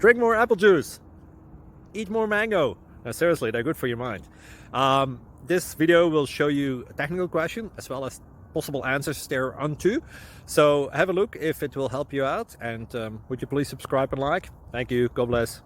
drink more apple juice, eat more mango. No, seriously, they're good for your mind. This video will show you a technical question as well as possible answers thereunto. So have a look if it will help you out, and would you please subscribe and like? Thank you. God bless.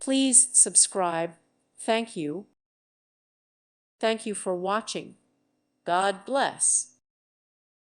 Please subscribe. Thank you. Thank you for watching. God bless.